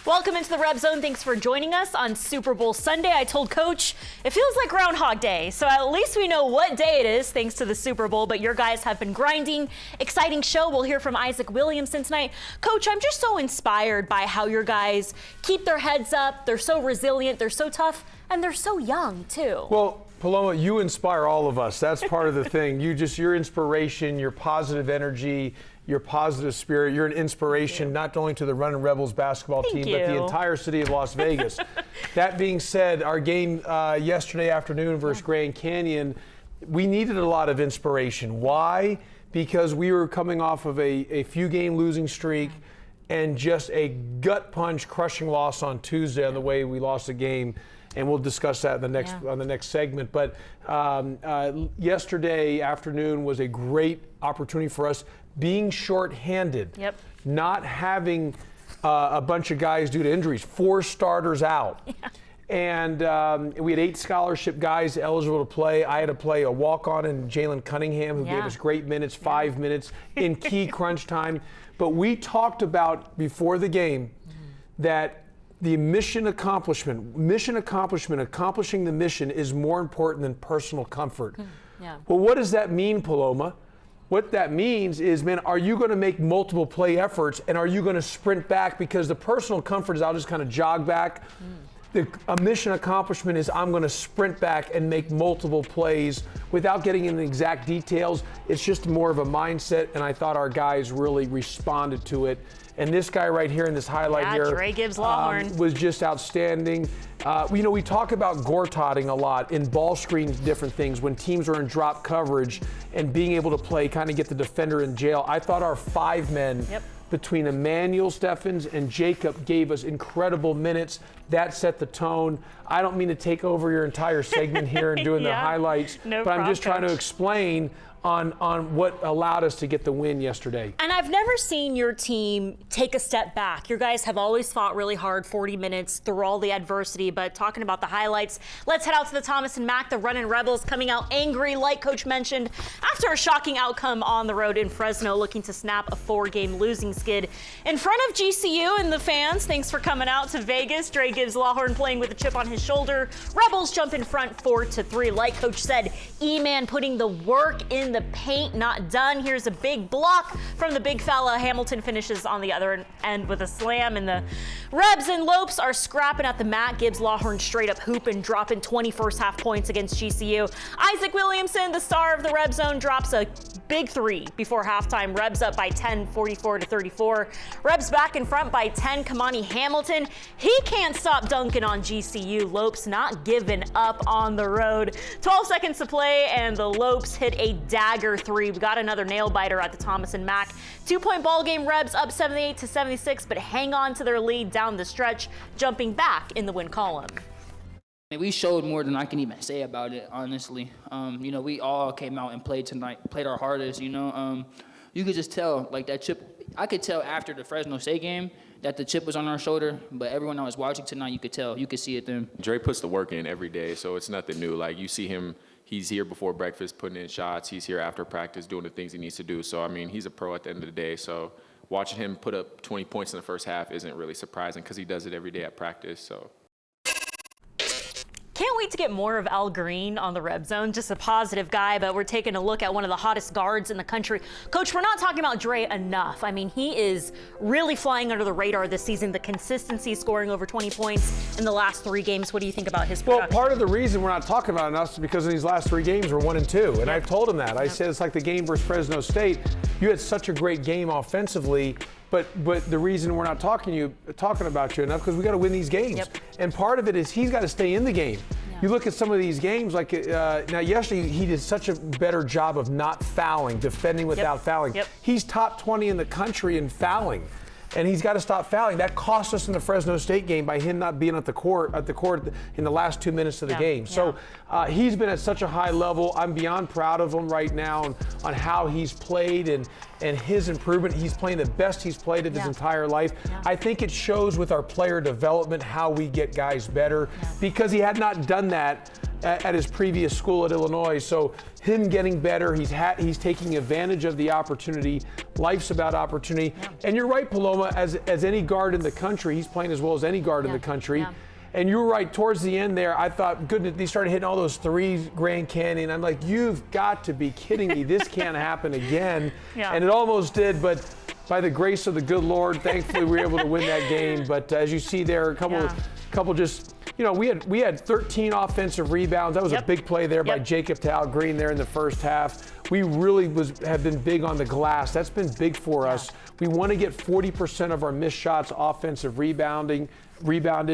Welcome into the RebZone. Thanks for joining us on Super Bowl Sunday. I told Coach it feels like Groundhog Day, so at least we know what day it is thanks to the Super Bowl, but your guys have been grinding. Exciting show. We'll hear from Issac Williamson tonight. Coach, I'm just so inspired by how your guys keep their heads up. They're so resilient, they're so tough, and they're so young, too. Well, Paloma, you inspire all of us. That's part of the thing. Your inspiration, your positive energy, your positive spirit, you're an inspiration not only to the Runnin Rebels basketball team, but the entire city of Las Vegas. That being said, our game yesterday afternoon versus Grand Canyon, we needed a lot of inspiration. Why? Because we were coming off of a few-game losing streak and just a gut punch crushing loss on Tuesday on the way we lost the game. And we'll discuss that in the next on the next segment. But yesterday afternoon was a great opportunity for us, being short-handed, not having a bunch of guys due to injuries, 4 starters out. And we had 8 scholarship guys eligible to play. I had to play a walk-on in Jalen Cunningham, who gave us great minutes, 5 minutes in key crunch time. But we talked about before the game that the accomplishing the mission is more important than personal comfort. Well, what does that mean, Paloma? What that means is, man, are you going to make multiple play efforts, and are you going to sprint back? Because the personal comfort is I'll just kind of jog back. A mission accomplishment is I'm going to sprint back and make multiple plays without getting into exact details. It's just more of a mindset, and I thought our guys really responded to it. And this guy right here in this highlight here was just outstanding. We talk about Gortotting a lot in ball screens, different things, when teams are in drop coverage and being able to play, kind of get the defender in jail. I thought our 5 men between Emmanuel Steffens and Jacob gave us incredible minutes. That set the tone. I don't mean to take over your entire segment here and doing the highlights, but I'm just trying to explain on what allowed us to get the win yesterday. And I've never seen your team take a step back. Your guys have always fought really hard, 40 minutes through all the adversity. But talking about the highlights, let's head out to the Thomas Mack. The Runnin Rebels coming out angry, like Coach mentioned, after a shocking outcome on the road in Fresno, looking to snap a 4-game losing skid in front of GCU and the fans. Thanks for coming out to Vegas. Dre Gibbs Lawhorn playing with a chip on his shoulder. Rebels jump in front 4-3. Like Coach said, E-Man putting the work in the paint, not done. Here's a big block from the big fella. Hamilton finishes on the other end with a slam, and the Rebs and Lopes are scrapping at the mat. Gibbs Lawhorn straight up hooping, dropping 21st half points against GCU. Issac Williamson, the star of the RebZone, drops a big 3 before halftime. Rebs up by 10, 44-34. Rebs back in front by 10. Kamani Hamilton, he can't stop dunking on GCU. Lopes not giving up on the road. 12 seconds to play, and the Lopes hit a dagger 3. We got another nail biter at the Thomas and Mack. 2-point ball game. Rebs up 78-76, but hang on to their lead down the stretch, jumping back in the win column. We showed more than I can even say about it, honestly. We all came out and played tonight, played our hardest, You could just tell, like, that chip. I could tell after the Fresno State game that the chip was on our shoulder, but everyone that was watching tonight, you could tell. You could see it then. Dre puts the work in every day, so it's nothing new. Like, you see him, he's here before breakfast putting in shots. He's here after practice doing the things he needs to do. So, I mean, he's a pro at the end of the day. So watching him put up 20 points in the first half isn't really surprising because he does it every day at practice. So. Can't wait to get more of Al Green on the RebZone. Just a positive guy, but we're taking a look at one of the hottest guards in the country. Coach, we're not talking about Dre enough. I mean, he is really flying under the radar this season. The consistency, scoring over 20 points in the last 3 games. What do you think about his production? Well, part of the reason we're not talking about it enough is because in these last 3 games we're 1-2, and I've told him that. I said it's like the game versus Fresno State. You had such a great game offensively. But the reason we're not talking about you enough because we got to win these games. And part of it is he's got to stay in the game. You look at some of these games, like now yesterday he did such a better job of not fouling, defending without fouling. He's top 20 in the country in fouling. And he's got to stop fouling. That cost us in the Fresno State game by him not being at the court in the last 2 minutes of the game. So he's been at such a high level. I'm beyond proud of him right now on how he's played and his improvement. He's playing the best he's played of his entire life. I think it shows with our player development how we get guys better because he had not done that at his previous school at Illinois. So him getting better, he's taking advantage of the opportunity. Life's about opportunity. Yeah. And you're right, Paloma, as any guard in the country, he's playing as well as any guard in the country. Yeah. And you're right, towards the end there, I thought, goodness, they started hitting all those threes, Grand Canyon. I'm like, you've got to be kidding me. This can't happen again. Yeah. And it almost did, but by the grace of the good Lord, thankfully we were able to win that game. But as you see there, a couple just, you know, we had 13 offensive rebounds. That was a big play there by Jacob to Al Green there in the first half. We really have been big on the glass. That's been big for us. We want to get 40% of our missed shots offensive rebounded.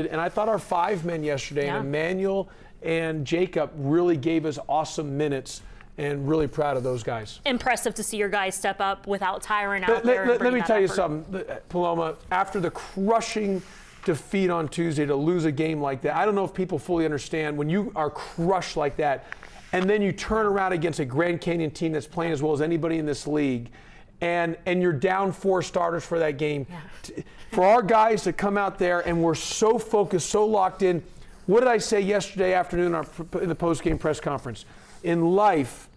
And I thought our 5 men yesterday, and Emmanuel and Jacob, really gave us awesome minutes. And really proud of those guys. Impressive to see your guys step up without Tyron out there. Let me tell you something, Paloma. After the crushing defeat on Tuesday, to lose a game like that, I don't know if people fully understand when you are crushed like that, and then you turn around against a Grand Canyon team that's playing as well as anybody in this league, and you're down 4 starters for that game. Yeah. For our guys to come out there and we're so focused, so locked in. What did I say yesterday afternoon in the post-game press conference? In life,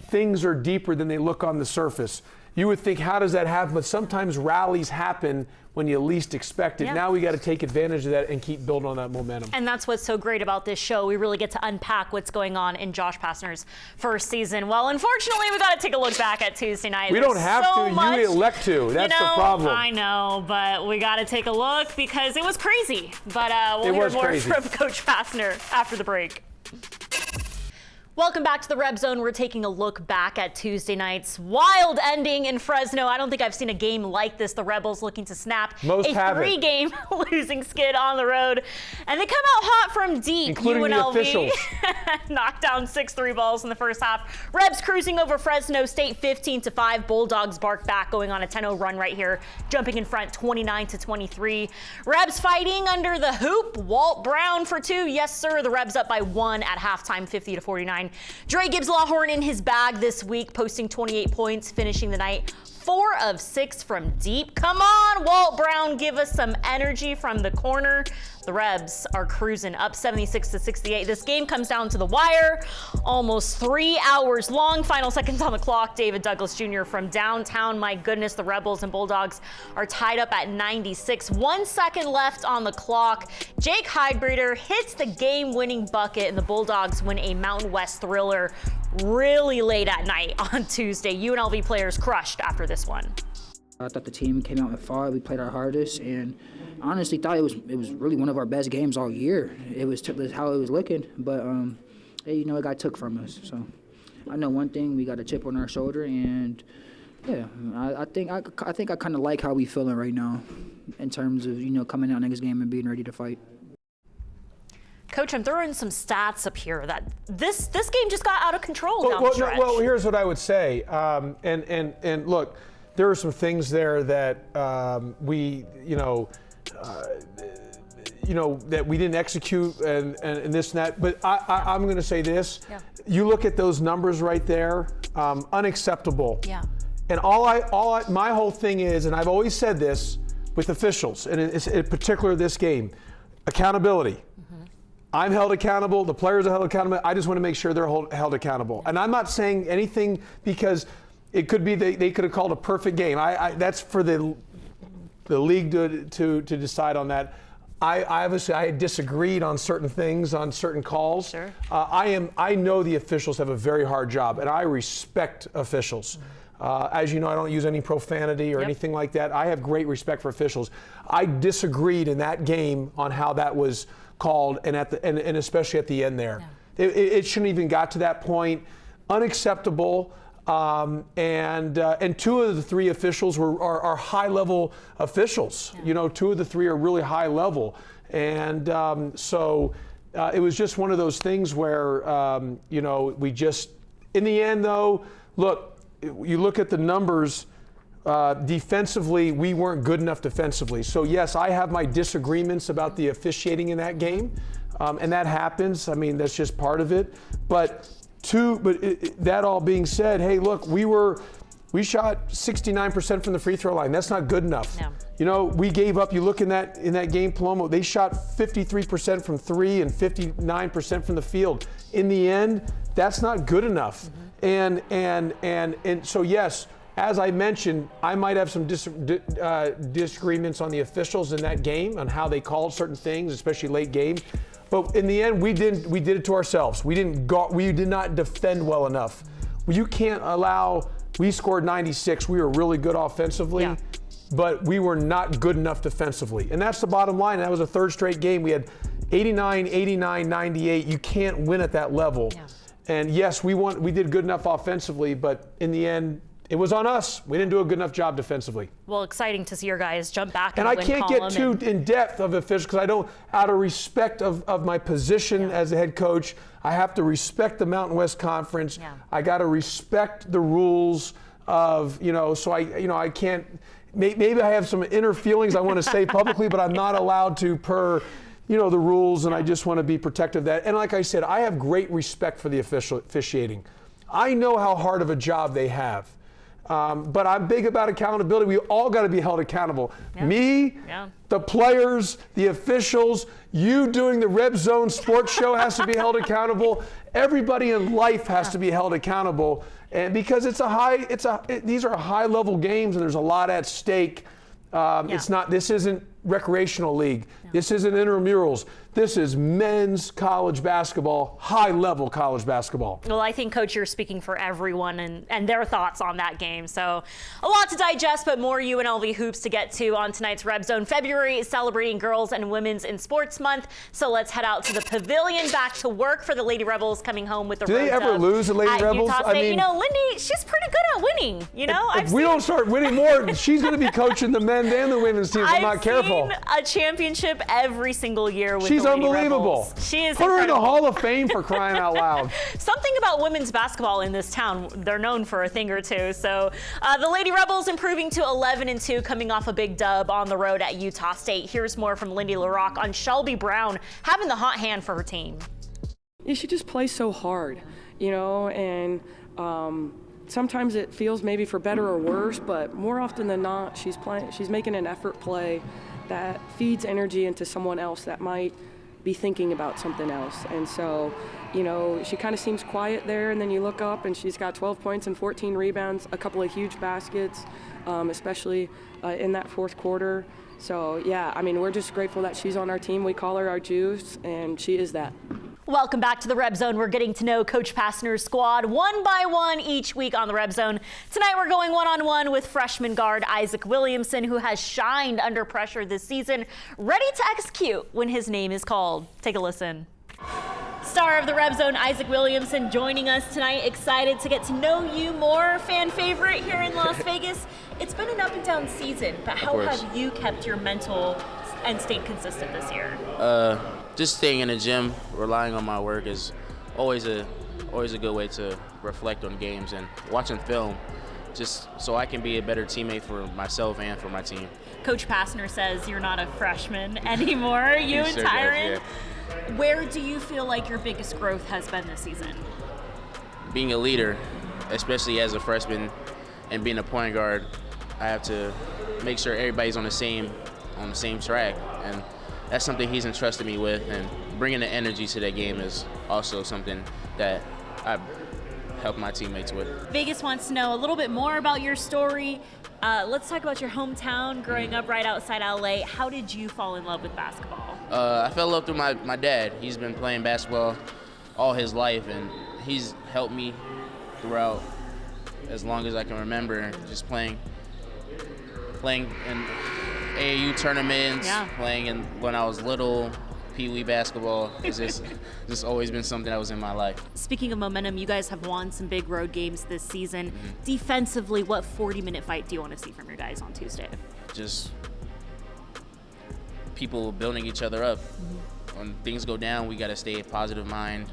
things are deeper than they look on the surface. You would think, how does that happen? But sometimes rallies happen when you least expect it. Yeah. Now we got to take advantage of that and keep building on that momentum. And that's what's so great about this show. We really get to unpack what's going on in Josh Pastner's first season. Well, unfortunately, we got to take a look back at Tuesday night. We don't have to. You elect to. That's the problem. I know, but we got to take a look because it was crazy. But we'll hear more from Coach Pastner after the break. Welcome back to the RebZone. We're taking a look back at Tuesday night's wild ending in Fresno. I don't think I've seen a game like this. The Rebels looking to snap a 3-game losing skid on the road. And they come out hot from deep. Including UNLV. The officials. Knocked down 6 3-balls in the first half. Rebs cruising over Fresno State 15-5. Bulldogs bark back, going on a 10-0 run right here, jumping in front 29-23. Rebs fighting under the hoop. Walt Brown for 2. Yes, sir. The Rebs up by 1 at halftime, 50-49. Dre Gibbs Lawhorn in his bag this week, posting 28 points, finishing the night 4 of 6 from deep. Come on, Walt Brown, give us some energy from the corner. The Rebs are cruising up 76-68. This game comes down to the wire, almost 3 hours long. Final seconds on the clock. David Douglas Jr. from downtown. My goodness, the Rebels and Bulldogs are tied up at 96. 1 second left on the clock. Jake Heidbreder hits the game-winning bucket, and the Bulldogs win a Mountain West thriller really late at night on Tuesday. UNLV players crushed after this one. I thought the team came out and fought. We played our hardest, and honestly thought it was really one of our best games all year. It was how it was looking, but you know, it got took from us. So I know one thing: we got a chip on our shoulder, and yeah, I think I kind of like how we feeling right now, in terms of, you know, coming out next game and being ready to fight. Coach, I'm throwing some stats up here that this game just got out of control down the stretch. Well, here's what I would say, and look, there are some things there that we, that we didn't execute and this and that. But I'm going to say this: you look at those numbers right there, unacceptable. Yeah. And my whole thing is, and I've always said this with officials, and in particular this game, accountability. I'm held accountable. The players are held accountable. I just want to make sure they're held accountable. And I'm not saying anything because it could be they could have called a perfect game. That's for the league to decide on that. I disagreed on certain things, on certain calls. Sure. I know the officials have a very hard job, and I respect officials. As you know, I don't use any profanity or anything like that. I have great respect for officials. I disagreed in that game on how that was called, and especially at the end there. Yeah. It shouldn't even got to that point. Unacceptable. And 2 of the 3 officials are high-level officials. Yeah. You know, 2 of the 3 are really high level. And so it was just one of those things where, we just, in the end though, look, you look at the numbers, defensively, we weren't good enough defensively. So yes, I have my disagreements about the officiating in that game, and that happens. I mean, that's just part of it. But that all being said, hey, look, we were We shot 69% from the free throw line. That's not good enough. No. You know, we gave up. You look in that game, Paloma. They shot 53% from three and 59% from the field. In the end, that's not good enough. And so yes, as I mentioned, I might have some disagreements on the officials in that game on how they called certain things, especially late game. But in the end, we did it to ourselves. We did not defend well enough. You can't allow. We scored 96. We were really good offensively, but we were not good enough defensively. And that's the bottom line. That was a third straight game. We had 89, 89, 98. You can't win at that level. Yeah. And yes, we did good enough offensively, but in the end, it was on us. We didn't do a good enough job defensively. Well, exciting to see your guys jump back and I can't get too in depth of officials because I don't, out of respect of my position as a head coach, I have to respect the Mountain West Conference. Yeah. I got to respect the rules of, so I can't, maybe I have some inner feelings I want to say publicly, but I'm not allowed to per, the rules, and I just want to be protective of that. And like I said, I have great respect for the officiating. I know how hard of a job they have. But I'm big about accountability. We all got to be held accountable. Yeah. Me, the players, the officials, you doing the RebZone sports show has to be held accountable. Everybody in life has to be held accountable, and because these are high level games and there's a lot at stake. This isn't recreational league. No. This isn't intramurals. This is men's college basketball, high-level college basketball. Well, I think, Coach, you're speaking for everyone and their thoughts on that game. So a lot to digest, but more UNLV hoops to get to on tonight's RebZone. February is celebrating Girls and Women's in Sports Month, so let's head out to the pavilion, back to work for the Lady Rebels, coming home with the road dub. Do they ever lose the Lady Rebels? Utah State. Lindy, she's pretty good at winning. If we don't start winning more, she's going to be coaching the men's and the women's teams. I'm not careful. A championship every single year with she's the Lady unbelievable. Rebels. She is Put incredible. her in the Hall of Fame for crying out loud. Something about women's basketball in this town, they're known for a thing or two. So the Lady Rebels improving to 11-2, coming off a big dub on the road at Utah State. Here's more from Lindy LaRock on Shelby Brown having the hot hand for her team. Yeah, she just plays so hard, and sometimes it feels maybe for better or worse, but more often than not, she's making an effort play that feeds energy into someone else that might be thinking about something else. And so, she kind of seems quiet there, and then you look up and she's got 12 points and 14 rebounds, a couple of huge baskets, especially in that fourth quarter. So, we're just grateful that she's on our team. We call her our Juice, and she is that. Welcome back to the RebZone. We're getting to know Coach Pastner's squad one by one each week on the RebZone. Tonight we're going one-on-one with freshman guard Issac Williamson, who has shined under pressure this season, ready to execute when his name is called. Take a listen. Star of the RebZone, Issac Williamson, joining us tonight. Excited to get to know you more. Fan favorite here in Las Vegas. It's been an up and down season, but how have you kept your mental and stayed consistent this year? Just staying in the gym, relying on my work is always a good way to reflect on games, and watching film just so I can be a better teammate for myself and for my team. Coach Pastner says you're not a freshman anymore. You and Tyron. Where do you feel like your biggest growth has been this season? Being a leader, especially as a freshman, and being a point guard, I have to make sure everybody's on the same track, and that's something he's entrusted me with, and bringing the energy to that game is also something that I help my teammates with. Vegas wants to know a little bit more about your story. Let's talk about your hometown, growing up right outside LA. How did you fall in love with basketball? I fell in love through my dad. He's been playing basketball all his life, and he's helped me throughout as long as I can remember, just playing in AAU tournaments, playing when I was little, Pee Wee basketball. It's just always been something that was in my life. Speaking of momentum, you guys have won some big road games this season. Defensively, what 40-minute fight do you want to see from your guys on Tuesday? Just people building each other up. When things go down, we got to stay in positive mind.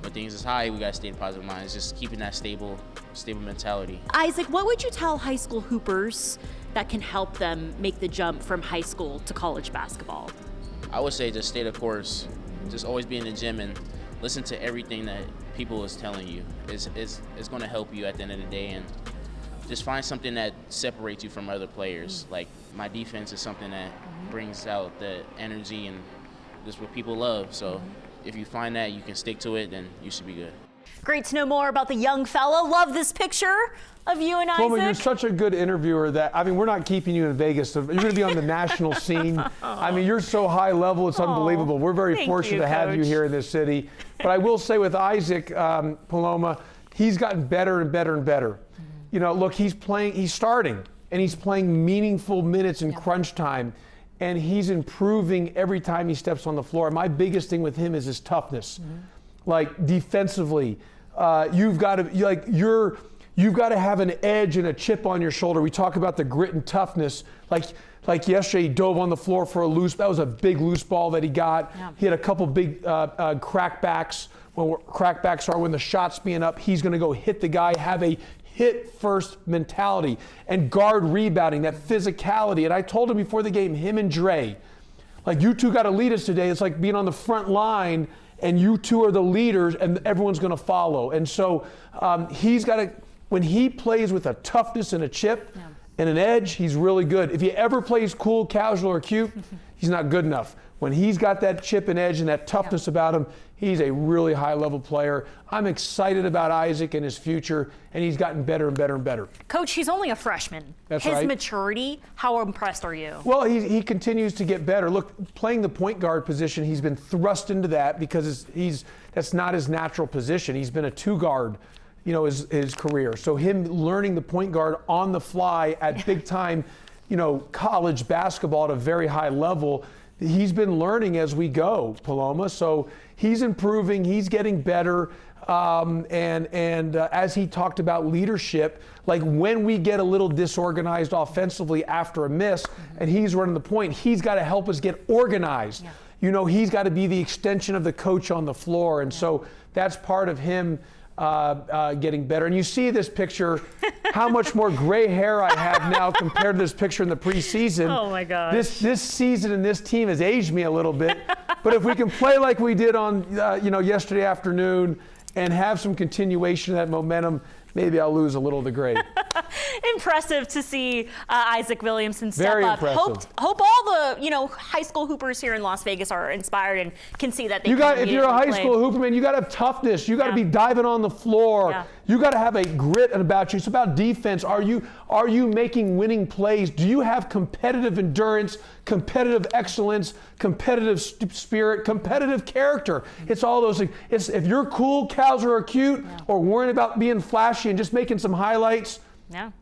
When things is high, we got to stay in positive mind. It's just keeping that stable mentality. Isaac, what would you tell high school hoopers that can help them make the jump from high school to college basketball? I would say just stay the course. Just always be in the gym and listen to everything that people is telling you. It's going to help you at the end of the day. And just find something that separates you from other players. Like, my defense is something that brings out the energy and just what people love. So if you find that you can stick to it, then you should be good. Great to know more about the young fella. Love this picture of you and Issac. Well, you're such a good interviewer that, I mean, we're not keeping you in Vegas. So you're going to be on the national scene. I mean, you're so high level, it's unbelievable. We're very fortunate to have you here in this city. But I will say with Issac, Paloma, he's gotten better and better and better. You know, look, he's starting, and he's playing meaningful minutes in crunch time, and he's improving every time he steps on the floor. My biggest thing with him is his toughness. Like, defensively, you've got to have an edge and a chip on your shoulder. We talk about the grit and toughness. Like yesterday, he dove on the floor for a loose. That was a big loose ball that he got. Yeah. He had a couple big crackbacks. Crackbacks are when the shot's being up. He's going to go hit the guy, have a hit-first mentality, and guard rebounding, that physicality. And I told him before the game, him and Dre, like, you two got to lead us today. It's like being on the front line, and you two are the leaders, and everyone's going to follow. And so he's got to, when he plays with a toughness and a chip and an edge, he's really good. If he ever plays cool, casual, or cute, he's not good enough. When he's got that chip and edge and that toughness about him, he's a really high-level player. I'm excited about Issac and his future, and he's gotten better and better and better. Coach, he's only a freshman. That's his right. maturity, how impressed are you? Well, he continues to get better. Look, playing the point guard position, he's been thrust into that because that's not his natural position. He's been a two-guard, you know, his career. So him learning the point guard on the fly at big-time, you know, college basketball at a very high level, he's been learning as we go, Paloma. So he's improving, he's getting better. As he talked about leadership, like when we get a little disorganized offensively after a miss and he's running the point, he's got to help us get organized. Yeah. You know, he's got to be the extension of the coach on the floor. And so that's part of him getting better. And you see this picture, how much more gray hair I have now compared to this picture in the preseason. Oh my gosh. This season and this team has aged me a little bit. But if we can play like we did on yesterday afternoon and have some continuation of that momentum, maybe I'll lose a little of the gray. Impressive to see Issac Williamson step Very up. impressive. Hope all the high school hoopers here in Las Vegas are inspired and can see that they if you're a high school hooper, man, you got to have toughness. You got to be diving on the floor. Yeah. You got to have a grit about you. It's about defense. Are you making winning plays? Do you have competitive endurance, competitive excellence, competitive spirit, competitive character? It's all those things. If you're cool, casual, or cute, or worrying about being flashy and just making some highlights,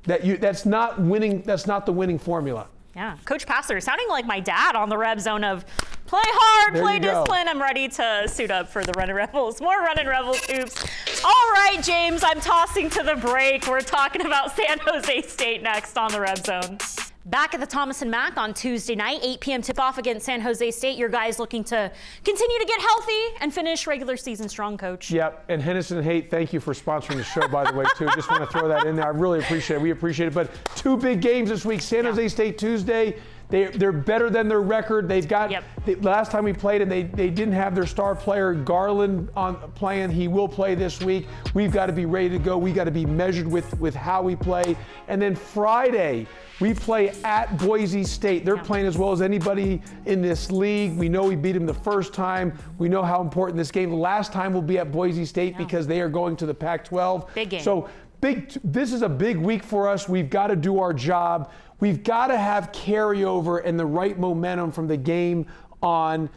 that's not winning. That's not the winning formula. Yeah, Coach Pastner sounding like my dad on the RebZone of play hard, play discipline. I'm ready to suit up for the Runnin Rebels. More Runnin Rebels hoops. All right, James, I'm tossing to the break. We're talking about San Jose State next on the RebZone. Back at the Thomas and Mack on Tuesday night, 8 p.m. tip-off against San Jose State. Your guys looking to continue to get healthy and finish regular season strong, Coach. Yep, and Henderson Haight, thank you for sponsoring the show, by the way, too. Just want to throw that in there. I really appreciate it. We appreciate it. But two big games this week. San Jose State Tuesday. They're better than their record. They've got last time we played and they didn't have their star player Garland on playing. He will play this week. We've got to be ready to go. We got to be measured with how we play. And then Friday we play at Boise State. They're playing as well as anybody in this league. We know we beat them the first time. We know how important this game. The last time will be at Boise State because they are going to the Pac-12. Big game. So this is a big week for us. We've got to do our job. We've got to have carryover and the right momentum from the game from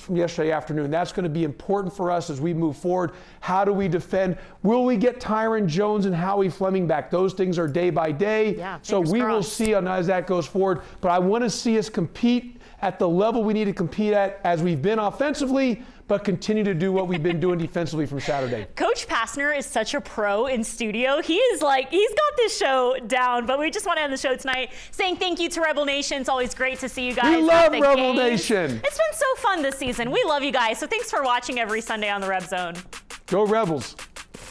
yesterday afternoon. That's going to be important for us as we move forward. How do we defend? Will we get Tyron Jones and Howie Fleming back? Those things are day by day. Yeah, so we will see as that goes forward. But I want to see us compete at the level we need to compete at as we've been offensively, but continue to do what we've been doing defensively from Saturday. Coach Pastner is such a pro in studio. He's got this show down, but we just want to end the show tonight saying thank you to Rebel Nation. It's always great to see you guys. We love Rebel Nation. It's been so fun this season. We love you guys. So thanks for watching every Sunday on the RebZone. Go Rebels.